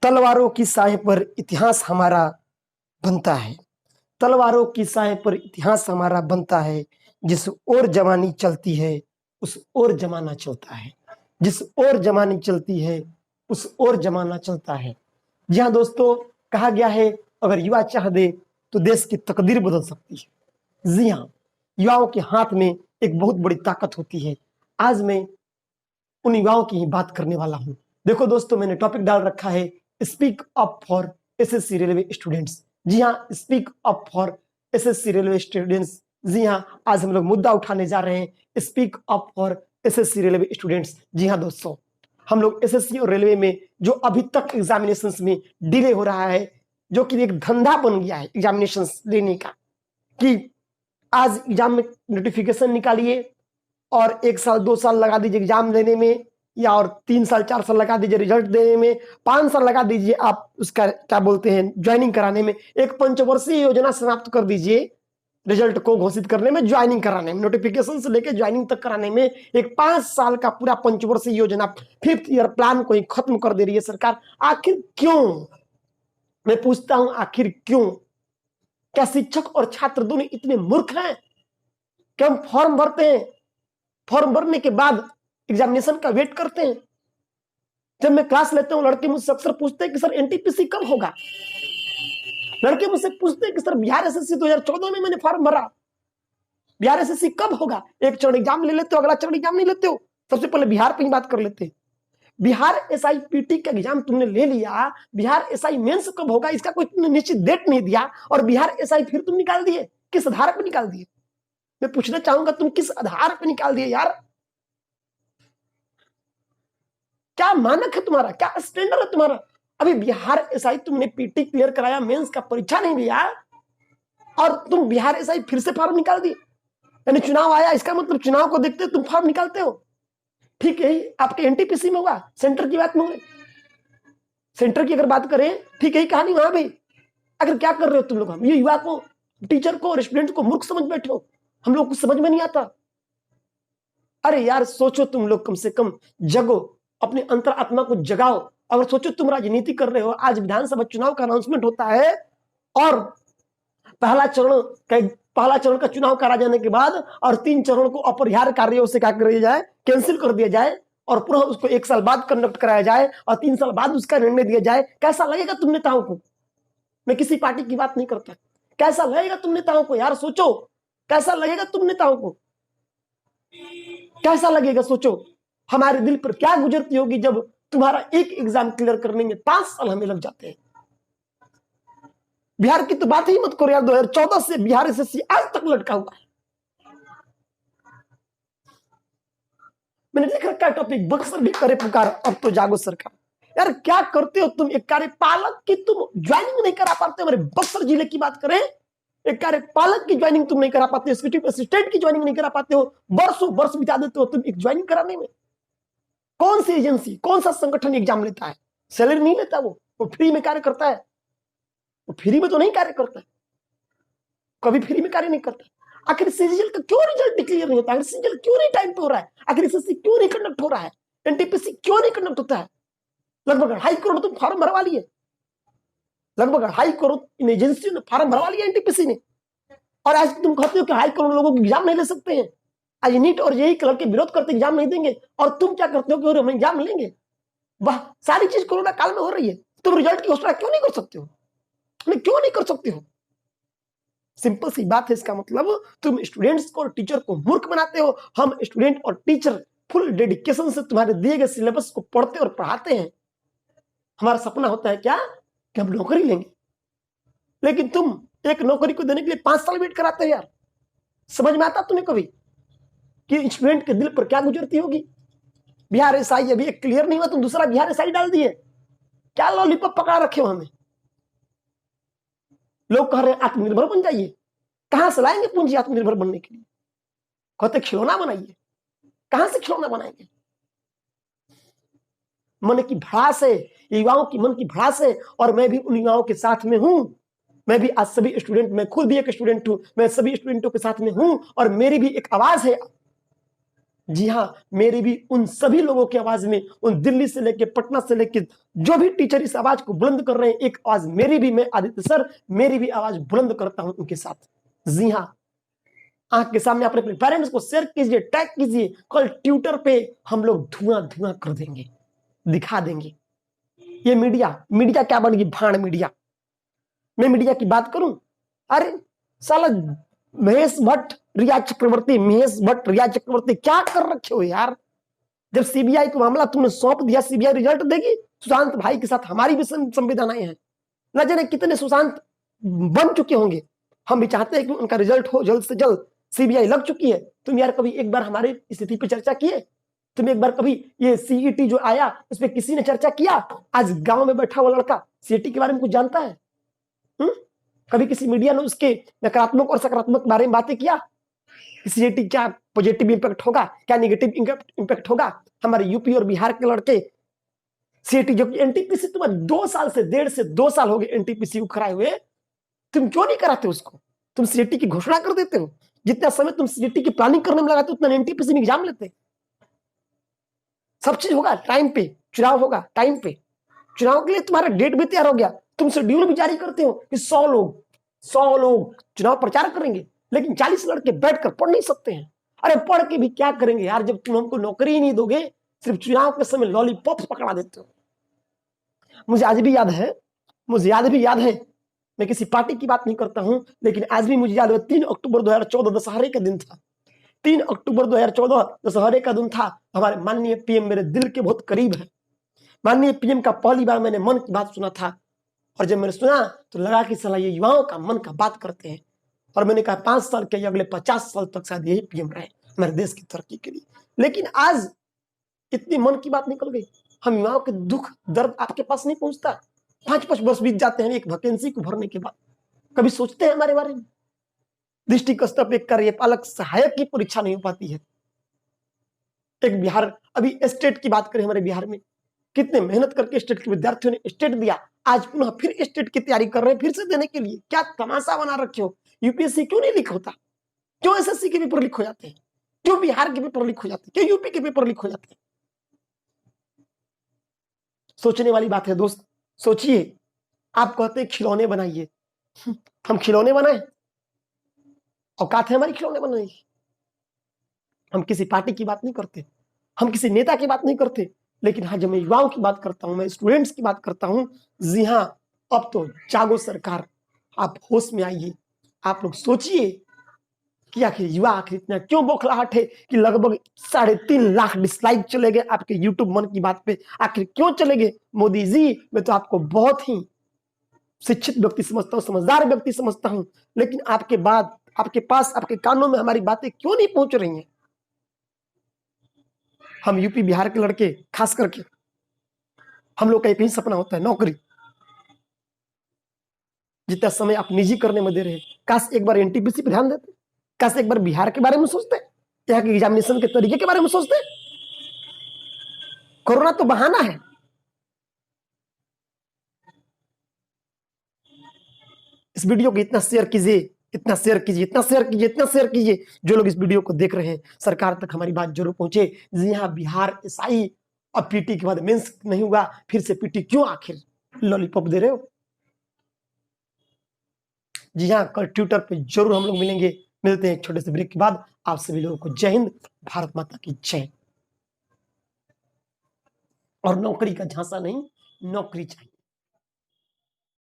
तलवारों की साए पर इतिहास हमारा बनता है। तलवारों की साए पर इतिहास हमारा बनता है। जिस ओर जवानी चलती है उस ओर जमाना चलता है। जिस ओर जवानी चलती है उस ओर जमाना चलता है। जी हाँ दोस्तों, कहा गया है अगर युवा चाह दे तो देश की तकदीर बदल सकती है। जी हाँ, युवाओं के हाथ में एक बहुत बड़ी ताकत होती है। आज मैं उन युवाओं की ही बात करने वाला हूं। देखो दोस्तों, मैंने टॉपिक डाल रखा है speak up for SSC railway students. जी हाँ, speak up for SSC railway students. जी हाँ, आज हम लोग मुद्दा उठाने जा रहे हैं speak up for SSC railway students. जी हाँ दोस्तों, हम लोग एसएससी और रेलवे में जो अभी तक एग्जामिनेशन में डिले हो रहा है, जो कि एक धंधा बन गया है एग्जामिनेशन लेने का, कि आज एग्जाम में नोटिफिकेशन निकालिए और 1 साल 2 साल लगा दीजिए एग्जाम देने में, या और 3 साल 4 साल लगा दीजिए रिजल्ट देने में, 5 साल लगा दीजिए आप उसका क्या बोलते हैं ज्वाइनिंग कराने में। एक पंचवर्षीय योजना समाप्त कर दीजिए रिजल्ट को घोषित करने में, ज्वाइनिंग कराने में, नोटिफिकेशन से लेकर ज्वाइनिंग तक कराने में। एक 5 साल का पूरा पंचवर्षीय योजना, 5th ईयर प्लान को ही खत्म कर दे रही है सरकार। आखिर क्यों? मैं पूछता हूं, आखिर क्यों? क्या शिक्षक और छात्र दोनों इतने मूर्ख हैं कि हम फॉर्म भरते हैं, फॉर्म भरने के बाद एग्जामिनेशन का वेट करते हैं? जब मैं क्लास लेता हूं, लड़के मुझसे अक्सर पूछते हैं कि सर एनटीपीसी कब होगा। लड़के मुझसे पूछते हैं कि सर बिहार एसएससी 2014 में मैंने फॉर्म भरा, बिहार एसएससी कब होगा? एक चरण एग्जाम ले लेते हो, अगला चरण एग्जाम नहीं लेते हो। सबसे पहले बिहार पे ही बात कर लेते हैं। बिहार एसआई पीटी का एग्जाम तुमने ले लिया, बिहार एसआई मेंस कब होगा इसका कोई तुमने निश्चित डेट नहीं दिया, और बिहार एसआई फिर तुम निकाल दिए। किस आधार पर निकाल दिए? मैं पूछना चाहूंगा, तुम किस आधार पर निकाल दिए यार? क्या मानक है तुम्हारा? क्या स्टैंडर्ड है तुम्हारा? अभी बिहार एसआई तुमने पीटी क्लियर कराया, मेंस का परीक्षा नहीं दिया, और तुम बिहार एसआई फिर से फॉर्म निकाल दिए। यानी चुनाव आया, इसका मतलब चुनाव को देखते तुम फॉर्म निकालते हो। ठीक है, आपके एनटीपीसी में हुआ, सेंटर की बात में हुए, सेंटर की अगर बात करें, ठीक है कहानी वहां भी। अगर क्या कर रहे हो तुम लोग? हम ये युवा को, टीचर को और स्टूडेंट को मूर्ख समझ बैठे हो। हम लोग को समझ में नहीं आता। अरे यार सोचो, तुम लोग कम से कम जगो, अपने अंतरात्मा को जगाओ। अगर सोचो तुम राजनीति कर रहे हो, आज विधानसभा चुनाव का अनाउंसमेंट होता है और पहला चरण का चुनाव करा जाने के बाद और 3 चरणों को अपरिहार्य कार्यों से क्या कर दिया जाए, कैंसिल कर दिया जाए, और पुनः उसको 1 साल बाद कंडक्ट कराया जाए और 3 साल बाद उसका निर्णय दिया जाए। कैसा लगेगा तुम नेताओं को? मैं किसी पार्टी की बात नहीं करता। कैसा लगेगा तुम नेताओं को? यार सोचो, कैसा लगेगा तुम नेताओं को? कैसा लगेगा सोचो। हमारे दिल पर क्या गुजरती होगी जब तुम्हारा एक एग्जाम क्लियर करने में 5 साल हमें लग जाते हैं। बिहार की तो बात ही मत करो यार, 2014 से बिहार एसएससी आज तक लटका हुआ है। मैंने लिख रखा टॉपिक, बक्सर भी करे पुकार अब तो जागो सरकार। यार क्या करते हो तुम? एक कार्यपालक की तुम ज्वाइनिंग नहीं करा पाते हो। हमारे बक्सर जिले की बात करें, एक कार्यपालक की ज्वाइनिंग तुम नहीं करा पाते, एग्जीक्यूटिव असिस्टेंट की ज्वाइनिंग नहीं करा पाते हो। वर्षों वर्ष बिता देते हो तुम एक ज्वाइनिंग कराने में। कौन सी एजेंसी, कौन सा संगठन एग्जाम लेता है? सैलरी नहीं लेता, वो फ्री में कार्य करता है। वो फ्री में तो नहीं कार्य करता, कभी फ्री में कार्य नहीं करता। आखिर सीजीएल का क्यों रिजल्ट डिक्लेयर नहीं होता? आखिर सीजीएल क्यों नहीं टाइम पे हो रहा है? आखिर एसएससी क्यों नहीं कंडक्ट हो रहा है? एनटीपीसी क्यों नहीं कंडक्ट होता है? लगभग 2.5 करोड़ तुम फॉर्म भरवा लिए, लगभग 2.5 करोड़ इन एजेंसियों ने फॉर्म भरवा लिया एनटीपीसी ने, और आज तुम कहते हो कि 2.5 करोड़ लोगों को एग्जाम नहीं ले सकते हैं। आज नीट और जेईई के लड़के विरोध करते एग्जाम नहीं देंगे, और तुम क्या करते हो कि हम एग्जाम लेंगे। वाह, सारी चीज कोरोना काल में हो रही है, तुम रिजल्ट की घोषणा क्यों नहीं कर सकते हो? क्यों नहीं कर सकते हो? सिंपल सी बात है। इसका मतलब तुम स्टूडेंट्स को और टीचर को मूर्ख बनाते हो। हम स्टूडेंट और टीचर फुल डेडिकेशन से तुम्हारे दिए गए सिलेबस को पढ़ते और पढ़ाते हैं। हमारा सपना होता है क्या, कि हम नौकरी लेंगे, लेकिन तुम एक नौकरी को देने के लिए 5 साल वेट कराते हो। यार समझ में आता तुम्हें कभी कि स्टूडेंट के दिल पर क्या गुजरती होगी? बिहार एसआई अभी एक क्लियर नहीं हुआ, तुम दूसरा बिहार एसआई डाल दिए। क्या लॉलीपॉप पकड़ा रखे हो हमें? लोग कह रहे हैं आत्मनिर्भर बन जाइए। कहां से लाएंगे पूंजी आत्मनिर्भर बनने के लिए? कहते खिलौना बनाइए। कहां से खिलौना बनाएंगे? मन की भड़ास है, युवाओं की मन की भड़ास है, और मैं भी उन युवाओं के साथ में हूं। मैं भी आज सभी स्टूडेंट, मैं खुद भी एक स्टूडेंट हूं, मैं सभी स्टूडेंटों के साथ में हूं, और मेरी भी एक आवाज है। जी हाँ, मेरी भी उन सभी लोगों की आवाज में, उन दिल्ली से लेके पटना से लेके जो भी टीचर इस आवाज को बुलंद कर रहे हैं, एक आवाज मेरी भी, मैं आदित्य सर मेरी भी आवाज बुलंद करता हूं उनके साथ। जी हाँ, आंख के सामने अपने पेरेंट्स को शेयर कीजिए, टैग कीजिए, कल ट्विटर पे हम लोग धुआं धुआं कर देंगे, दिखा देंगे। ये मीडिया क्या बन गई? भाड़ मीडिया। मैं मीडिया की बात करूं, अरे साला महेश भट्ट रिया चक्रवर्ती क्या कर रखे हो यार? जब सीबीआई को मामला तुमने सौंप दिया, सीबीआई रिजल्ट देगी। सुशांत भाई के साथ हमारी भी संवेदनाएं हैं, न जाने कितने सुशांत बन चुके होंगे। हम भी चाहते हैं कि उनका रिजल्ट हो जल्द से जल्द। सीबीआई लग चुकी है। तुम यार कभी एक बार हमारी स्थिति पर चर्चा किए? तुम एक बार कभी ये सीईटी जो आया उस पर किसी ने चर्चा किया? आज गांव में बैठा हुआ लड़का सीईटी के बारे में कुछ जानता है? कभी किसी मीडिया ने उसके नकारात्मक और सकारात्मक बारे में बातें किया? सीईटी क्या पॉजिटिव इंपैक्ट होगा, क्या नेगेटिव इंपैक्ट होगा? हमारे यूपी और बिहार के लड़के सीईटी जो कि एनटीपीसी तुम्हें 2 साल से 1.5 से 2 साल हो गए एनटीपीसी को कराए हुए, तुम क्यों नहीं कराते उसको? तुम सीईटी की घोषणा कर देते हो। जितना समय तुम सीईटी की प्लानिंग करने में लगाते उतना एनटीपीसी में एग्जाम लेते। सब चीज होगा टाइम पे, चुनाव होगा टाइम पे। चुनाव के लिए तुम्हारा डेट भी तैयार हो गया, तुम शेड्यूल भी जारी करते हो कि 100 लोग चुनाव प्रचार करेंगे, लेकिन 40 लड़के बैठकर पढ़ नहीं सकते हैं। अरे पढ़ के भी क्या करेंगे यार, जब तुम हमको नौकरी ही नहीं दोगे, सिर्फ चुनाव के समय लॉलीपॉप पकड़ा देते हो। मुझे आज भी याद है, मैं किसी पार्टी की बात नहीं करता हूं, लेकिन आज भी मुझे याद है 3 अक्टूबर 2014 दशहरे का दिन था। 3 अक्टूबर 2014 दशहरे का दिन था। हमारे माननीय पीएम मेरे दिल के बहुत करीब है। माननीय पीएम का पहली बार मैंने मन की बात सुना था, और जब मैंने सुना तो लगा कि साला ये युवाओं का मन का बात करते हैं। और मैंने कहा 5 साल के अगले 50 साल तक शायद यही पीएम रहे हमारे देश की तरक्की के लिए। लेकिन आज इतनी मन की बात निकल गई। हम युवाओं के दुख दर्द आपके पास नहीं पहुंचता। 5-5 वर्ष बीत जाते हैं एक वैकेंसी को भरने के बाद। कभी सोचते हैं हमारे बारे में? डिस्ट्रिक्ट स्तर पे कार्यपालक सहायक की परीक्षा नहीं हो पाती है। एक बिहार, अभी स्टेट की बात करें, हमारे बिहार में कितने मेहनत करके स्टेट के विद्यार्थियों ने स्टेट दिया, आज पुनः फिर स्टेट की तैयारी कर रहे हैं, फिर से देने के लिए। क्या तमाशा बना रखे हो? यूपीएससी क्यों नहीं लीक होता? क्यों एसएससी के पेपर लीक हो जाते हैं? क्यों बिहार के पेपर लीक हो जाते हैं? क्यों यूपी के पेपर लीक हो जाते हैं? सोचने वाली बात है दोस्त। सोचिए, आप कहते हैं खिलौने बनाइए, हम खिलौने बनाए? औकात है हमारी खिलौने बनाने की? हम किसी पार्टी की बात नहीं करते, हम किसी नेता की बात नहीं करते, लेकिन हाँ, जब मैं युवाओं की बात करता हूं, मैं स्टूडेंट्स की बात करता हूं, जी हाँ, अब तो जागो सरकार, आप होश में आइए। आप लोग सोचिए कि आखिर युवा आखिर इतना क्यों बौखलाहट है कि लगभग 3.5 लाख डिसलाइक चले गए आपके यूट्यूब मन की बात पे। आखिर क्यों चले गए? मोदी जी, मैं तो आपको बहुत ही शिक्षित व्यक्ति समझता हूं, समझदार व्यक्ति समझता हूं, लेकिन आपके बाद आपके पास, आपके कानों में हमारी बातें क्यों नहीं पहुंच रही हैं? हम यूपी बिहार के लड़के, खास करके हम लोग का एक ही सपना होता है, नौकरी। जितना समय आप निजी करने में दे रहे हैं, काश एक बार एनटीपीसी पर ध्यान देते, काश एक बार बिहार के बारे में सोचते, यहाँ के एग्जामिनेशन के तरीके के बारे में सोचते। कोरोना तो बहाना है। इस वीडियो को इतना शेयर कीजिए, इतना शेयर कीजिए, इतना शेयर कीजिए, इतना शेयर कीजिए, जो लोग इस वीडियो को देख रहे हैं सरकार तक हमारी बात जरूर पहुंचे। जी हाँ, बिहार एसआई, अब पीटी के बाद मेंस नहीं हुआ, फिर से पीटी क्यों आखिर लॉलीपॉप दे रहे हो? जी हाँ, कल ट्विटर पे जरूर हम लोग मिलेंगे। मिलते हैं एक छोटे से ब्रेक के बाद। आप सभी लोगों को जय हिंद, भारत माता की जय। और नौकरी का झांसा नहीं, नौकरी चाहिए।